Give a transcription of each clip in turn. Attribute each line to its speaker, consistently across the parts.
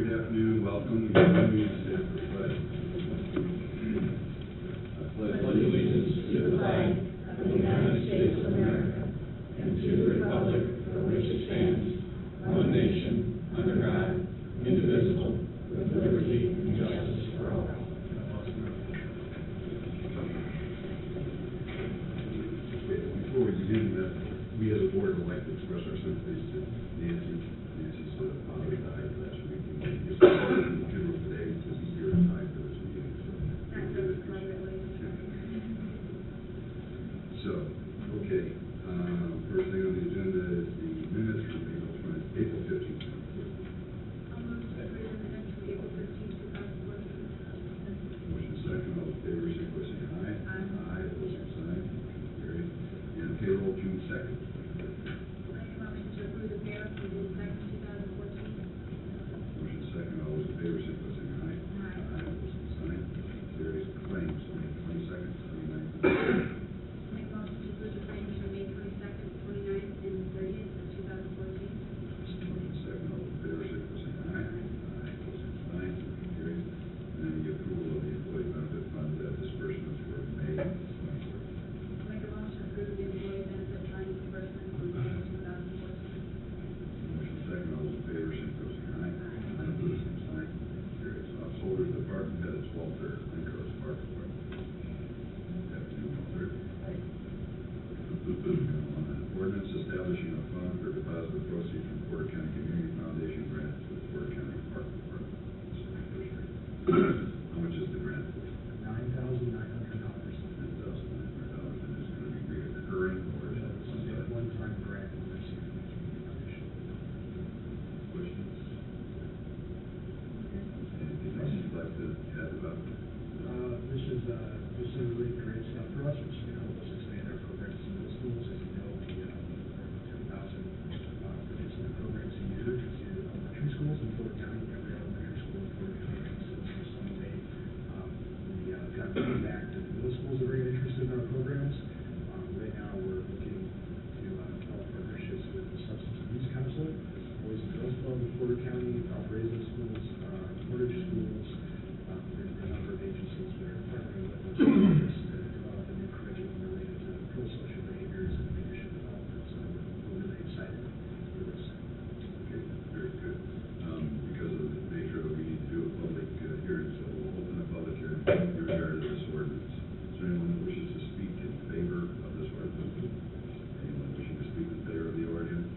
Speaker 1: Good afternoon, welcome. We stand for the pledge. I pledge allegiance to the flag of the United States of America and to the republic for which it stands, one nation, under God, indivisible, with liberty and justice for all. Before we begin, we as a board would like to express our sympathies to Nancy. Nancy's father died last week. We want to get started in the funeral today to be here in time for this meeting. So, okay. First thing on the agenda is the minutes from April 15th.
Speaker 2: I'll move to approve the minutes from April 15th, 2014.
Speaker 1: Motion second, all in favor, signify by saying aye. Aye, opposed, same sign. Carried. And payroll June 2nd.
Speaker 2: Make a motion to approve the payroll from June 2nd, 2014.
Speaker 1: Motion second, all those in favor, signify by saying aye. Aye, opposed, same sign. Carries. Claims, May 22nd, 29th.
Speaker 2: Make a motion to approve the claims from May 22nd, 29th, and 30th of 2014.
Speaker 1: Motion second, all those in favor, signify by saying aye. Aye, opposed, same sign. Carries. And then the approval of the employee benefit fund disbursements for May 24th.
Speaker 2: Make a motion to approve the employee benefit fund disbursement from May 2014.
Speaker 1: Motion second, all those in favor, signify by saying aye. Aye, opposed, same sign. Carries. Householders Department heads, Walter, Lincros, Park Department. Afternoon, Walter. Ordinance establishing a fund for deposit of proceeds from Porter County Community Foundation grant to the Porter County Park Department. This is the first reading. How much is the grant?
Speaker 3: $9,900.
Speaker 1: $10,900, and it's going to be recurring or is it
Speaker 3: It's a one-time grant we received from the Community Foundation.
Speaker 1: questions? Anything else you'd like to add about it?
Speaker 3: This is really great stuff for us. It's going to help us expand our programs in middle schools. As you know, we have 10,000 participant programs a year to elementary schools in Porter County. Every elementary school in Porter County consists of some way. We got to move back to the middle schools that are very interested in our programs. Right now, we're looking to develop partnerships with the Substance Abuse Counselor, Boys and Girls Club in Porter County, Raising Schools, Portage Schools. There's a number of agencies that are partnering with us to develop a new curriculum related to pro-social behaviors and leadership development. So we're really excited for this.
Speaker 1: Okay, very good. Because of the nature of it, we need to do a public hearing, so we'll open a public hearing in regard to this ordinance. Is there anyone who wishes to speak in favor of this ordinance? Anyone wishing to speak in favor of the ordinance?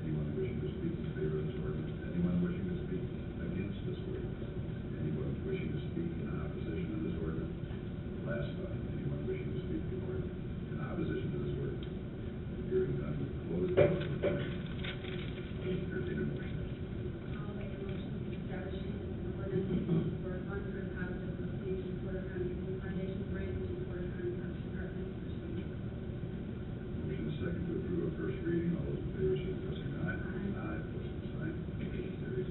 Speaker 1: Anyone wishing to speak in favor of this ordinance? Anyone wishing to speak against this ordinance? Anyone wishing to speak in opposition to this ordinance? Last time, anyone wishing to speak in opposition to this ordinance? Hearing none, closed. Entertain a motion.
Speaker 2: I'll make a motion establishing an ordinance for a fund for deposit of proceeds from Porter County Community Foundation grant to the Porter County Parks Department.
Speaker 1: Motion is second to approve on first reading. All those in favor, signify by saying aye. Aye, opposed, same sign. Motion carries.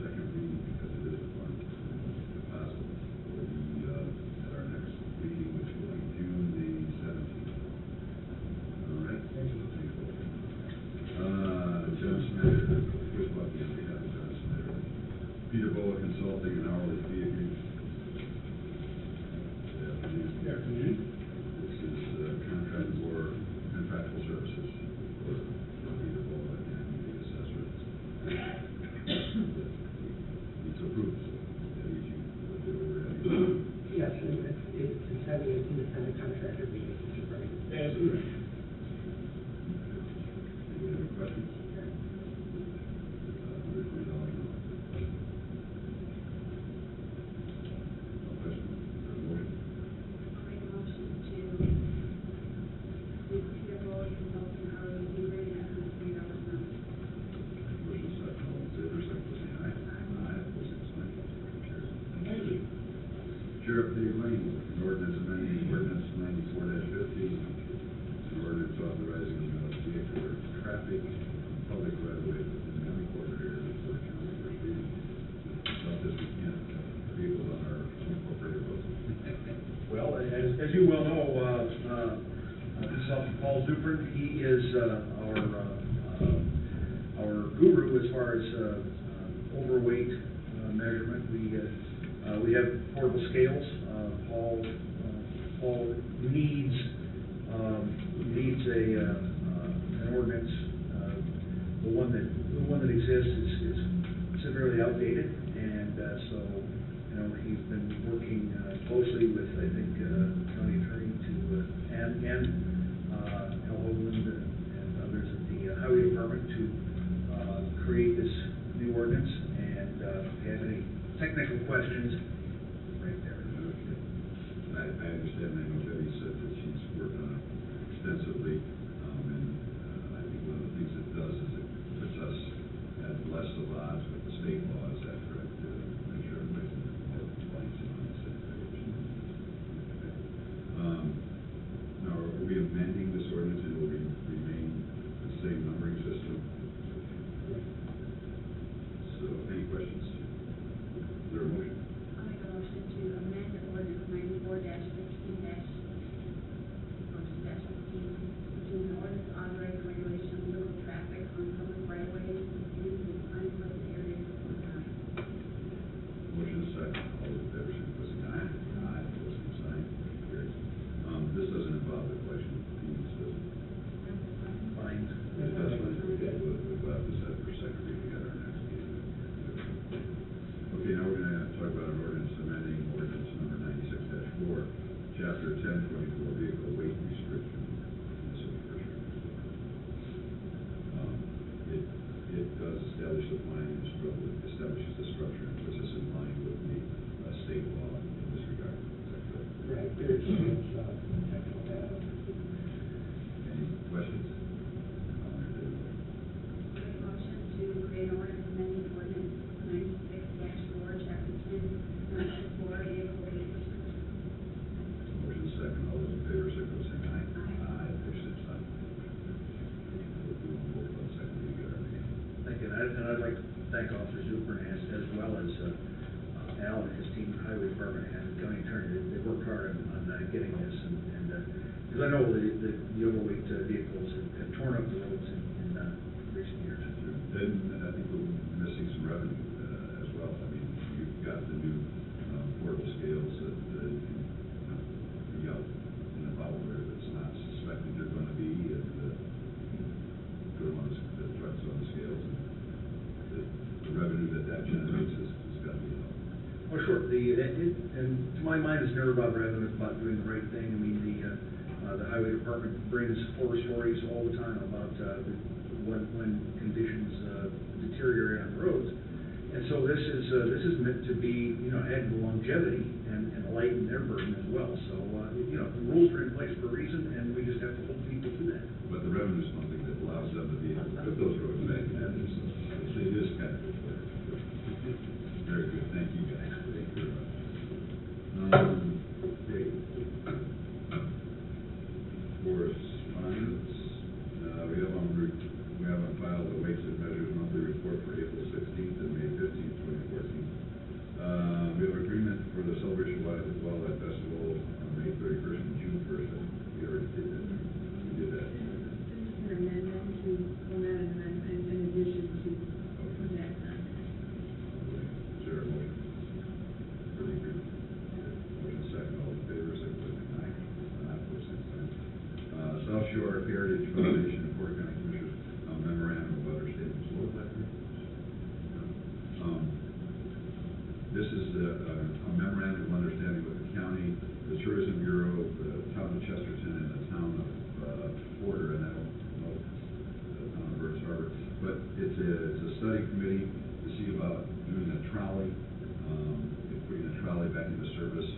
Speaker 1: Second reading, because it is a fund deposit, will be at our next meeting, which will be June the 17th. All right? Thank you. John Snyder, first one, on behalf of John Snyder. Peter Boa Consulting and hourly fee agreement. Good afternoon.
Speaker 3: Good afternoon.
Speaker 1: This is contractual services for Peter Boa and the assessor. It's approved, so that easy, what they were ready.
Speaker 4: Yes, and it's having an independent contractor be Mr. Frank.
Speaker 3: Yes, sir.
Speaker 1: Anyone have questions? $120 an hour. No questions? Is there a motion?
Speaker 2: I'll make a motion to approve Peter Bowl Consulting hourly fee rate at $120 an hour.
Speaker 1: Motion second, all in favor, signify by saying aye. Aye, opposed, same sign. Carries. Sheriff Dave Lane, an ordinance amending ordinance 94-50. It's an ordinance authorizing vehicular traffic on public right-of-way within the unincorporated area of Porter County. First reading. Without this, we can't have vehicles on our unincorporated roads.
Speaker 5: Well, as you well know, Consultant Paul Zupert, he is our guru as far as overweight portable scales. Paul needs an ordinance. The one that exists is severely outdated, and so, you know, he's been working closely with, I think, county attorney and Al Hoagland and others at the highway department to create this new ordinance. And if you have any technical questions, right there.
Speaker 1: I understand, I know Debbie said that she's worked on it extensively, and I think one of the things it does is it puts us at less of odds with the state law. Is that correct? Make sure everybody's more compliant and on the same page. Now, are we amending this ordinance, and will we remain the same numbering system? So, any questions? Is there a motion?
Speaker 2: I'll make a motion to amend ordinance 94-15 which is an ordinance authorizing regulation of vehicle traffic on public right of ways in unpleasant areas of the county.
Speaker 1: Motion is second. All those in favor, signify by saying aye. Aye. Opposed, same sign. Carries. This doesn't involve the collection of fees, does it?
Speaker 5: Fine.
Speaker 1: It does, fine. Okay, we'll have this set for second reading at our next meeting. Okay, now we're gonna talk about an ordinance amending ordinance number 96-4, chapter 1024, vehicle weight restriction. This is the first reading. It does establish the plan, establishes the structure, and puts us in line with the state law in this regard. Is that correct?
Speaker 4: Right, there's technical data.
Speaker 1: Any questions? I'll entertain a motion.
Speaker 2: Make a motion to create an ordinance amending ordinance 96-4, chapter 10, 4, vehicle weight restriction.
Speaker 1: Motion is second. All those in favor, signify by saying aye.
Speaker 2: Aye.
Speaker 1: Aye. Opposed, same sign. We'll do them both on second reading at our meeting.
Speaker 5: Thank you, and I'd like to thank Officer Zuper as well as Al and his team, Highway Department and County Attorney. They worked hard on getting this, and because I know the overweight vehicles have torn up the roads in recent years.
Speaker 1: Then I think we're missing some revenue as well. I mean, you've got the new portable scales that you can be out and about where it's not suspected you're going to be, and put them on the trucks on the scales. And the revenue that generates has got to be helped.
Speaker 5: Oh, sure. And to my mind, it's never about revenue, it's about doing the right thing. I mean, the Highway Department brings horror stories all the time about when conditions deteriorate on the roads. And so this is meant to be, you know, add longevity and lighten their burden as well. So, you know, the rules are in place for a reason, and we just have to hold people to that.
Speaker 1: But the revenue is something that allows them to be able to put those roads back in. So it is kind of very good. Thank you, guys. Thank you very much. Okay. Correspondence. We have on file the Weights and Measures monthly report for April 16th and May 15th, 2014. We have agreement for the Celebration Wildlife Festival on May 31st and June 1st. We already did that. We did that.
Speaker 6: An amendment to, well, not an amendment, in addition to that contract.
Speaker 1: Is there a motion for the agreement? Motion second. All in favor, signify by saying aye. Aye. Opposed, same sign. South Shore Heritage Foundation and Porter County Commissioners memorandum of understanding. This is a memorandum of understanding with the county, the Tourism Bureau, the town of Chesterton, and the town of Porter, and I don't know the town of Burns Harbor, but it's a study committee to see about doing a trolley, putting a trolley back into service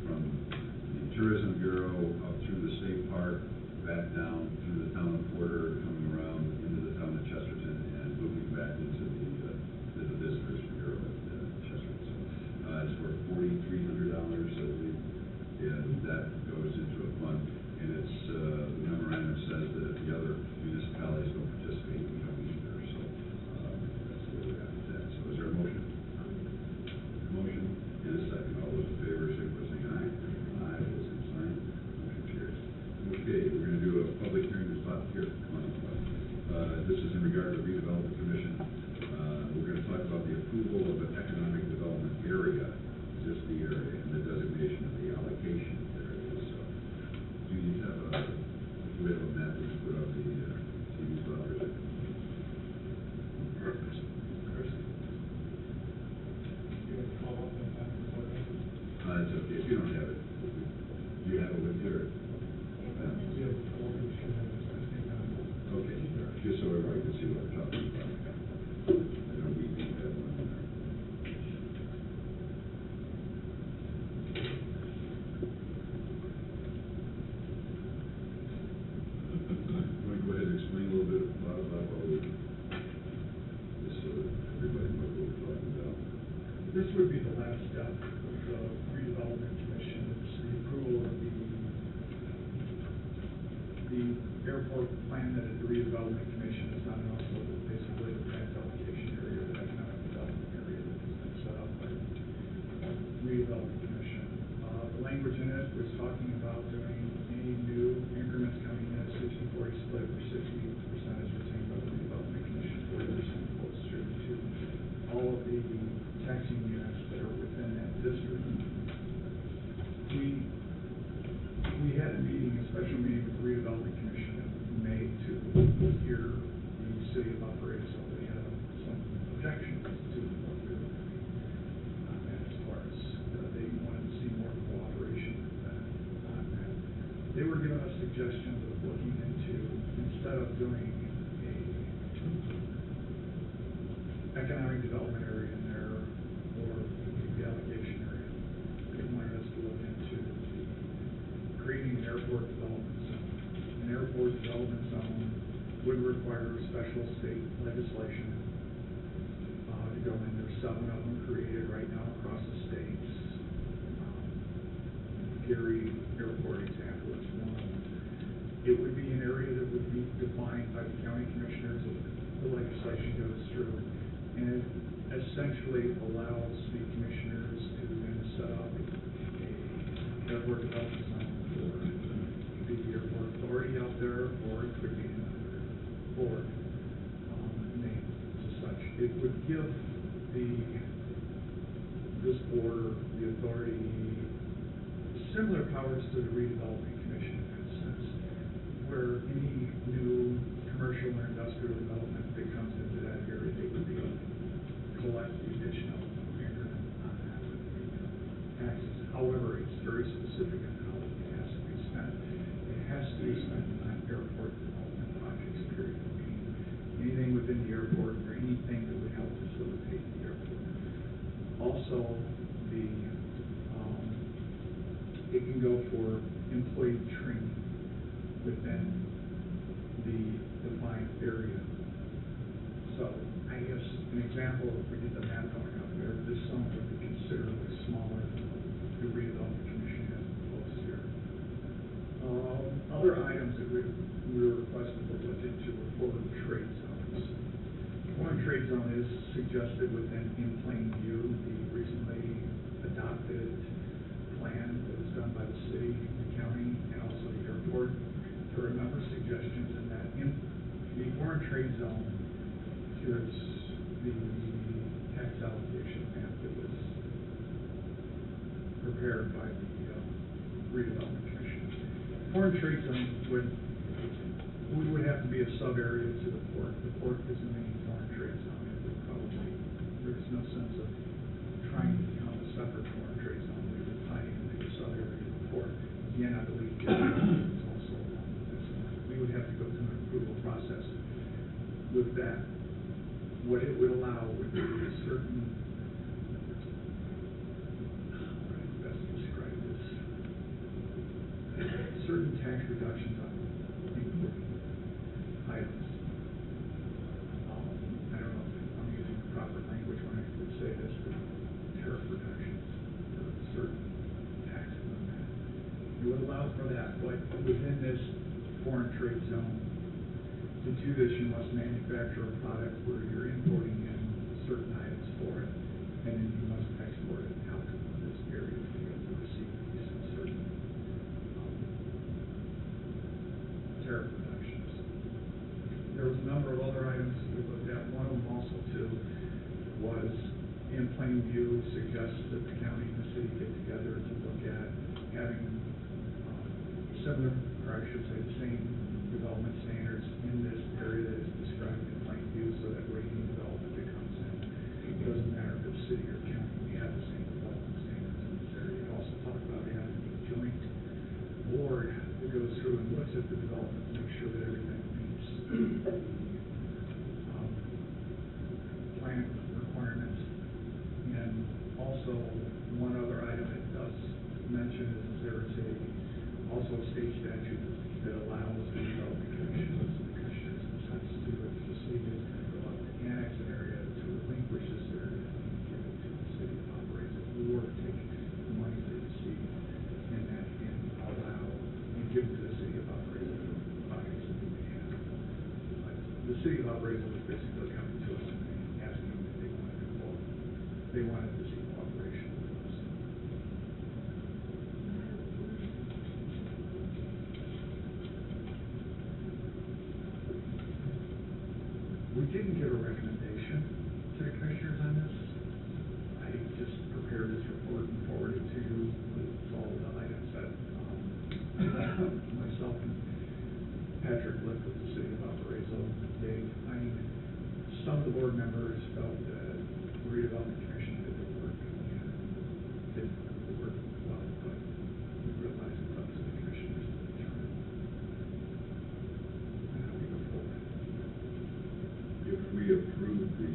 Speaker 1: from the Tourism Bureau up through the state park, back down through the town of Porter, coming around into the town of Chesterton, and moving back into the Visitors Bureau at Chesterton. So it's for $4,300, I believe, and that goes into a fund if you don't have it, you have it with your, okay, just so everybody can see what we're talking about. I know we need that one in there. Want to go ahead and explain a little bit about what we're, just so that everybody knows what we're talking about.
Speaker 3: This would be the last step of the redevelopment commission, it's the approval of the airport plan that the redevelopment commission has done, and also basically the tax allocation area, the economic development area that has been set up by the redevelopment commission. The language in it was talking about doing any new increments coming in at 60-40 split, where 60% is retained by the redevelopment commission, 40% goes straight to all of the taxing units that are within that district. We had a meeting, a special meeting with the redevelopment commission in May to hear the city of Valparaiso. They had some objections to what we were doing on that, as far as they wanted to see more cooperation on that. They were giving us suggestions of looking into, instead of doing a economic development area in there or the allocation area, they wanted us to look into creating an airport development zone. An airport development zone would require special state legislation to go in. There's 7 of them created right now across the states. Gary Airport example is one of them. It would be an area that would be defined by the county commissioners if the legislation goes through, and it essentially allows the commissioners to then set up a airport development zone. It could be the airport authority out there, or it could be another board named as such. It would give this board the authority, similar powers to the redevelopment commission in that sense, where any new commercial or industrial development that comes into that area, they would be able to collect the additional increment on that with the taxes. However, it's very specific on how it has to be spent. It has to be spent on airport development projects, period. Meaning anything within the airport or anything that would help facilitate the airport. Also, it can go for employee training within the defined area. So, I guess an example, if we did the map going up there, this zone would be considerably smaller than the redevelopment commission has proposed here. Other items that we were requested to look into were foreign trade zones. Foreign trade zone is suggested within in plain view, the recently adopted plan that was done by the city, the county, and also the airport. There are a number of suggestions in that. In the foreign trade zone, here's the tax allocation map that was prepared by the redevelopment commission. Foreign trade zone would have to be a sub area to the port. The port is the main foreign trade zone. It would probably, there's no sense of trying to become a separate foreign trade zone. We would tie into the sub area of the port. Again, I believe is also along with this. We would have to go through an approval process with that. What it would allow would be a certain, how would I best describe this? Certain tax reductions on imported items. I don't know if I'm using the proper language when I would say this, but tariff reductions for certain taxes on that. It would allow for that, but within this foreign trade zone, to do this, you must manufacture a product where you're importing in certain items for it, and then you must export it out of this area to be able to receive these certain tariff reductions. There was a number of other items that we looked at. One of them also, too, was in plain view suggests that the county and the city get together to look at having similar, or I should say the same development standards in this area that is described in plain view, so that way any development that comes in, it doesn't matter if it's city or county, we have the same development standards in this area. It also talked about also, one other item it does mention is there is also a state statute that allows the development commissions in a sense to, if the city is going to go out and annex an area, to relinquish this area and give it to the city of Valparaiso, or take the money they receive and that, and allow, and give it to the city of Valparaiso for projects that they have. The city of Valparaiso was basically coming to us and asking if they wanted to go, they wanted to see cooperation with us. We didn't get a recommendation to the commissioners on this. I just prepared this report and forwarded it to you with all the items that myself and Patrick looked with the city of Valparaiso. Some of the board members felt that the redevelopment commission did the work and did the work well, but we realized it's up to the commissioners to determine how we go forward.
Speaker 1: If we approve the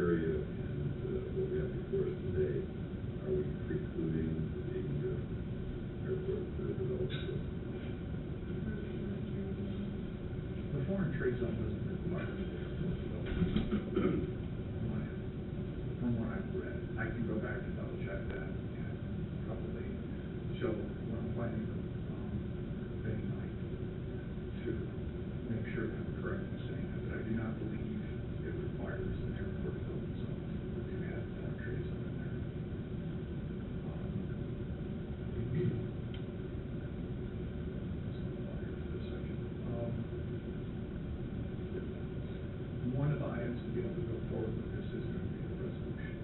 Speaker 1: area and what we have before us today, are we precluding the airport development?
Speaker 3: The foreign trade zone doesn't require the airport development. From what I've read, I can go back and double check that and probably show what I'm planning Benny Mike to make sure that I'm correct in saying that, but I do not believe it requires an airport development zone to add foreign trade zone in there. One of the items to be able to go forward with this is going to be the resolution.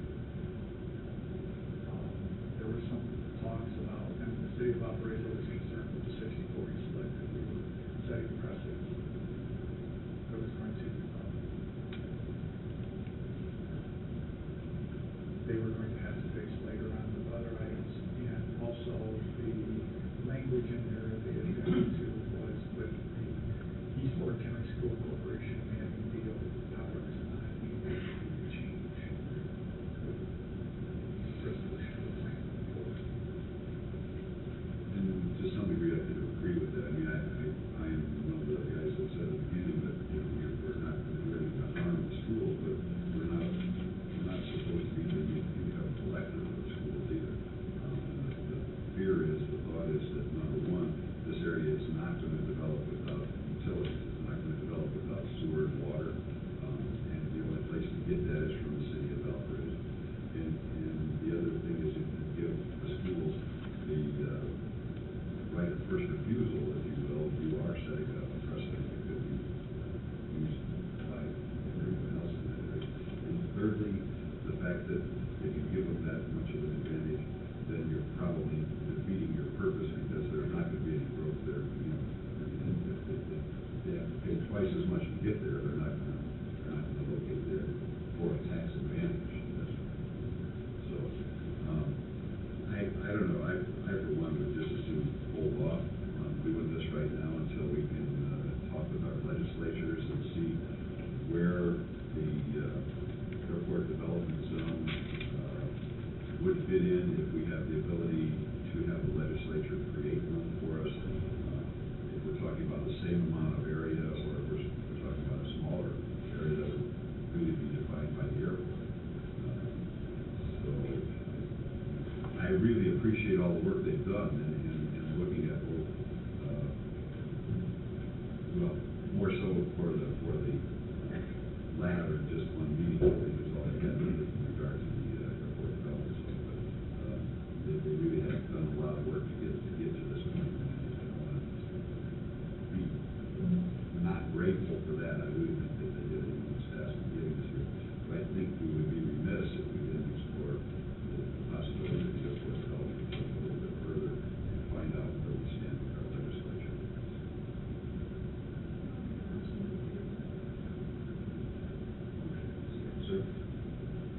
Speaker 3: There were some talks about, and the city of Valparaiso was concerned with the 60-40 split, that we were setting precedent. That was going to, they were going to have to face later on with other items, and also the language in there that they had gotten to was with the East Fork County School Corporation having veto powers on any change with resolution of the plan going forward.
Speaker 1: And to some degree, I could agree with that. I mean, I am one of the guys that said at the beginning that, you know, we're not going to do anything to harm the school, but we're not supposed to be doing anything to become collective of the schools either. The fear is, the thought is that, number one, this area is not going to develop without utilities. It's not going to develop without sewer and water. And the only place to get that is from the city of Valparaiso. And the other thing is, if you give the schools the right of first refusal, if you will, you are setting up a precedent that could be used by everyone else in that area. And thirdly, the fact that if you give them that much of an advantage, then you're probably defeating your purpose, because there's not going to be any growth there. You know, if they have to pay twice as much to get there, they're not going to locate there for a tax advantage. So, I don't know. I for one would just as soon hold off on doing this right now until we can talk with our legislatures and see where the airport development zone would fit in, if we have the ability to have the legislature create one for us. If we're talking about the same amount of area, or if we're talking about a smaller area that would really be defined by the airport. So I really appreciate all the work they've done in looking at both, well, more so for the latter than just one meeting. I think is all I got in regard to the airport development. So, but they really have done a lot of work to get to this point. And I don't want to be not grateful for that. I really think that they did a nice task in getting us here. But I think we would be remiss if we didn't explore the possibility of the airport development a little bit further and find out where we stand with our legislature. Sir?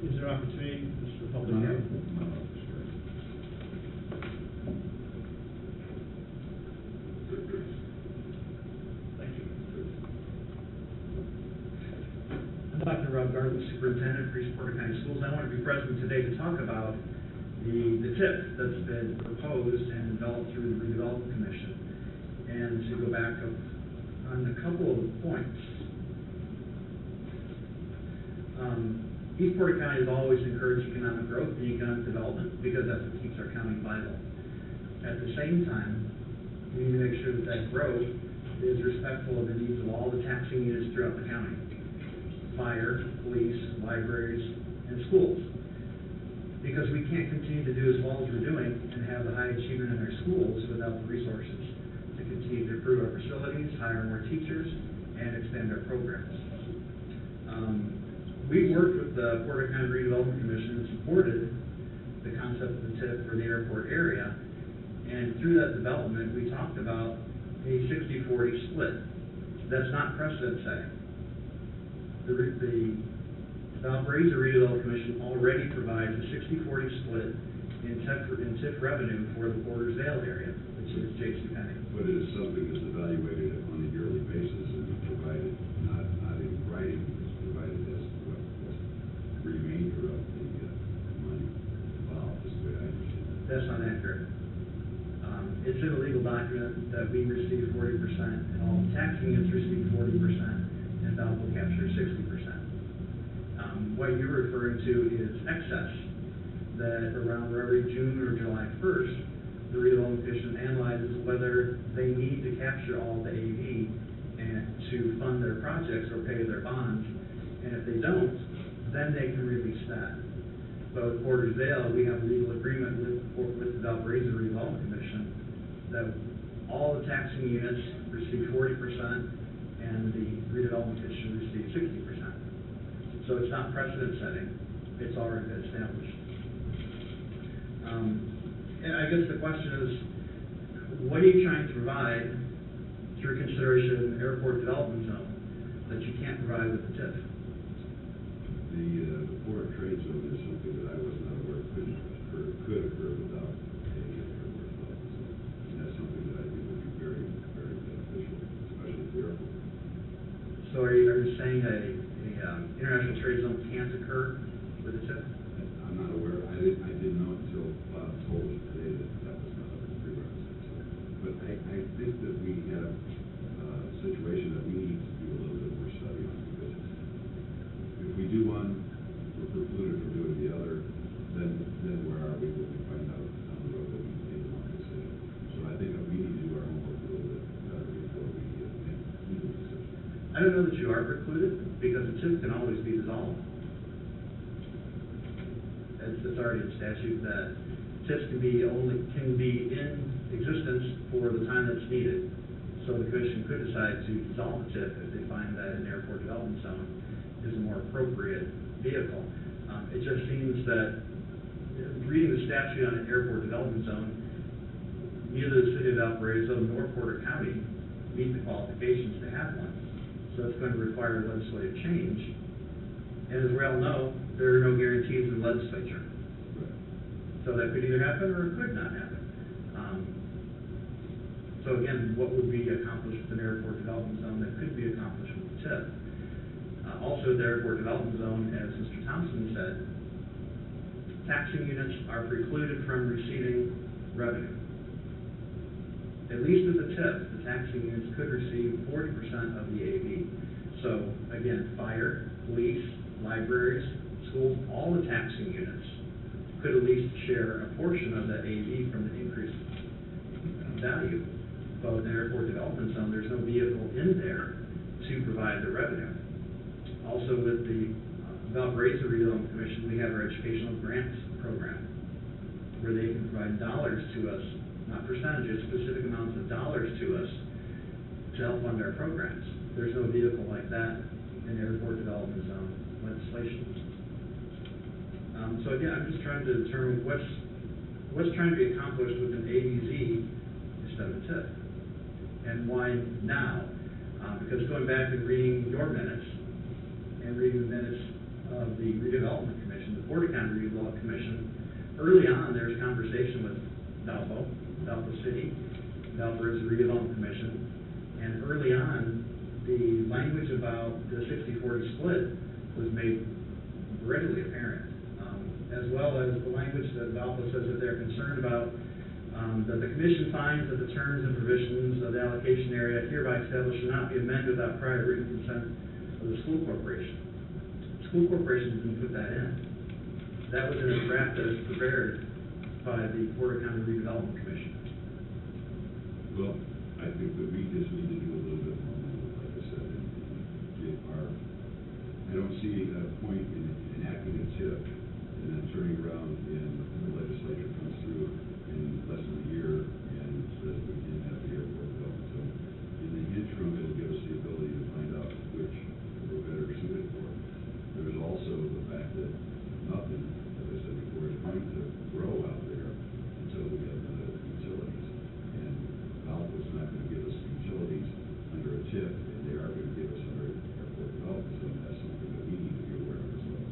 Speaker 7: Is there opportunity for the public hearing? Thank you.
Speaker 5: I'm Dr. Rob Garland, Superintendent for East Porter County Schools. I want to be present today to talk about the TIF that's been proposed and developed through the Redevelopment Commission. And to go back on a couple of points. East Portage County has always encouraged economic growth and economic development because that's what keeps our county vital. At the same time, we need to make sure that that growth is respectful of the needs of all the taxing units throughout the county: fire, police, libraries, and schools. Because we can't continue to do as well as we're doing and have the high achievement in our schools without the resources to continue to improve our facilities, hire more teachers, and expand our programs. We worked with the Portage County Redevelopment Commission and supported the concept of the TIF for the airport area. And through that development, we talked about a 60-40 split. That's not precedent setting. The Valparaiso Redevelopment Commission already provides a 60-40 split in TIF revenue for the Portersville area, which is J.C. Penney.
Speaker 1: But it is something that's evaluated on a yearly basis and provided, not in writing, it's provided as what the remainder of the money involved, is the way I understand it.
Speaker 5: That's not accurate. It's in a legal document that we receive 40% and all taxing units receive 40% and Val will capture 60%. What you're referring to is excess that around every June or July 1st, the Redevelopment Commission analyzes whether they need to capture all the AV and to fund their projects or pay their bonds. And if they don't, then they can release that. But with Portersville, we have a legal agreement with the Valparaiso Redevelopment Commission that all the taxing units receive 40% and the redevelopment commission receives 60%. So it's not precedent setting, it's already been established. And I guess the question is, what are you trying to provide through consideration of an airport development zone that you can't provide with the TIF?
Speaker 1: The foreign trade zone is something that I was not aware could occur without a airport development zone. And that's something that I think would be very, very beneficial, especially for the airport.
Speaker 5: So are you saying a international trade zone can't occur with a TIF?
Speaker 1: I'm not aware, I didn't know until Bob told us today that was not a prerequisite. So, but I think that we have a situation that we need to do a little bit more study on, because if we do one, we're precluded from doing the other, then where are we when we find out down the road that we made the wrong decision? So I think that we need to do our homework a little bit better before we make legal decisions.
Speaker 5: I don't know that you are precluded, because the TIF can always be dissolved. It's already a statute that TIFs can be in existence for the time that's needed. So the commission could decide to dissolve the TIF if they find that an airport development zone is a more appropriate vehicle. It just seems that reading the statute on an airport development zone, neither the city of Valparaiso nor Porter County meet the qualifications to have one. So it's going to require legislative change. And as we all know, there are no guarantees in the legislature. So that could either happen or it could not happen. So again, what would be accomplished with an airport development zone that could be accomplished with the TIF? Also, the airport development zone, as Mr. Thompson said, taxing units are precluded from receiving revenue. At least with the TIF, the taxing units could receive 40% of the AV. So again, fire, police, libraries, schools, all the taxing units could at least share a portion of that AV from the increased value. But with an airport development zone, there's no vehicle in there to provide the revenue. Also with the Valparaiso Redevelopment Commission, we have our educational grants program, where they can provide dollars to us, not percentages, specific amounts of dollars to us to help fund our programs. There's no vehicle like that in airport development zone legislation. So again, I'm just trying to determine what's trying to be accomplished with an ADZ instead of a TIF, and why now? Because going back and reading your minutes and reading the minutes of the Redevelopment Commission, the Portage County Redevelopment Commission, early on there's conversation with Valpo City, Valparaiso Redevelopment Commission, and early on the language about the 60-40 split was made readily apparent. as well as the language that Valpo says that they're concerned about, that the commission finds that the terms and provisions of the allocation area hereby established should not be amended without prior written consent of the school corporation. School corporation didn't put that in. That was in a draft that was prepared by the Porter County Redevelopment Commission.
Speaker 1: Well, I think that we just need to do a little bit more, like I said, and get our, I don't see a point in enacting a TIF and then turning around and the legislature comes through in less than a year and says we didn't have the airport built. So in the interim, it'll give us the ability to find out which we're better suited for. There's also the fact that nothing, as I said before, is going to grow out there until we have the utilities. And Valpo's not going to give us utilities under a TIF, and they are going to give us under airport development, so that's something that we need to be aware of as well.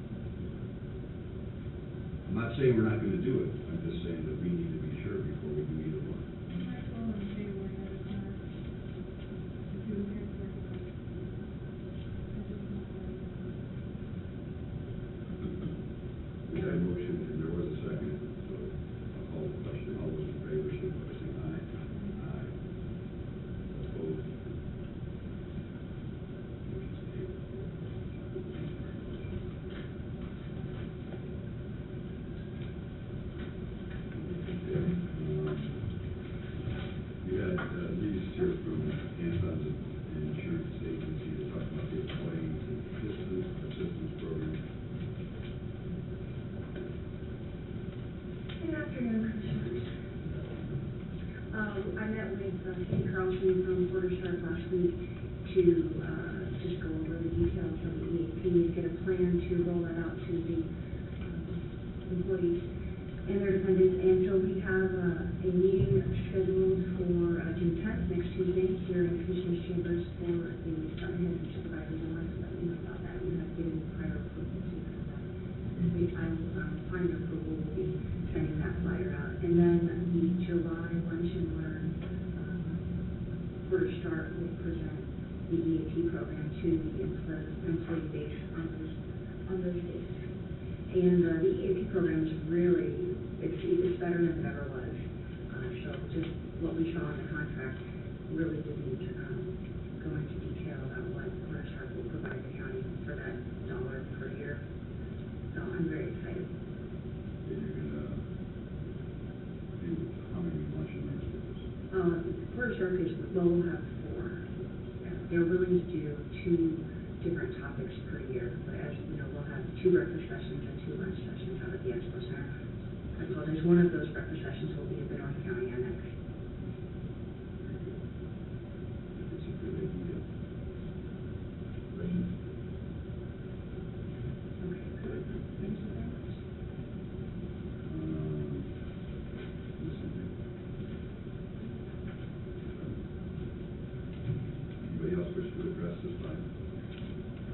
Speaker 1: I'm not saying we're not going to do it, I'm just saying that we need to be sure before we do either one. We had a motion, and there was a second, so I'll call the question. All those in favor, signify by saying aye. Aye. Opposed? Motion's carried. Thank you very much. Okay, you had these here from Kansas Insurance Agency to talk about the employee assistance program.
Speaker 2: Good afternoon, Commissioners. I met with Steve Carlson from Porter Sharp last week to just go over the details of the EAP, get a plan to roll that out to the employees and their dependents. And so we have a meeting scheduled for June 10th, next Tuesday, here in the Commissioners' Chambers for the department heads and supervisors. I wanted to let you know about that. We have given prior approval to that. I will find approval, will be sending that flyer out. And then the July Lunch and Learn, Porter Star will present the EAP program to the employee base on those days. And the EAP program is really, it's better than it ever was. So just what we saw in the contract really didn't go into detail about what Porter Star will provide the county for that $1 per year. So I'm very excited.
Speaker 1: And you're going to do how many lunch and learns with this?
Speaker 2: Porter Star is, well, we'll have 4. They're willing to do 2 different topics per year, but as you know, we'll have 2 breakfast sessions and 2 lunch sessions out at the Expo Center. As well as one of those breakfast sessions will be at the North County Annex.
Speaker 1: It's a good idea. Questions?
Speaker 2: Okay, good. Thank you very much.
Speaker 1: Anybody else wish to address this body?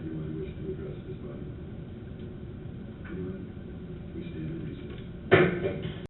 Speaker 1: Anyone wish to address this body? Anyone? We stand in recess.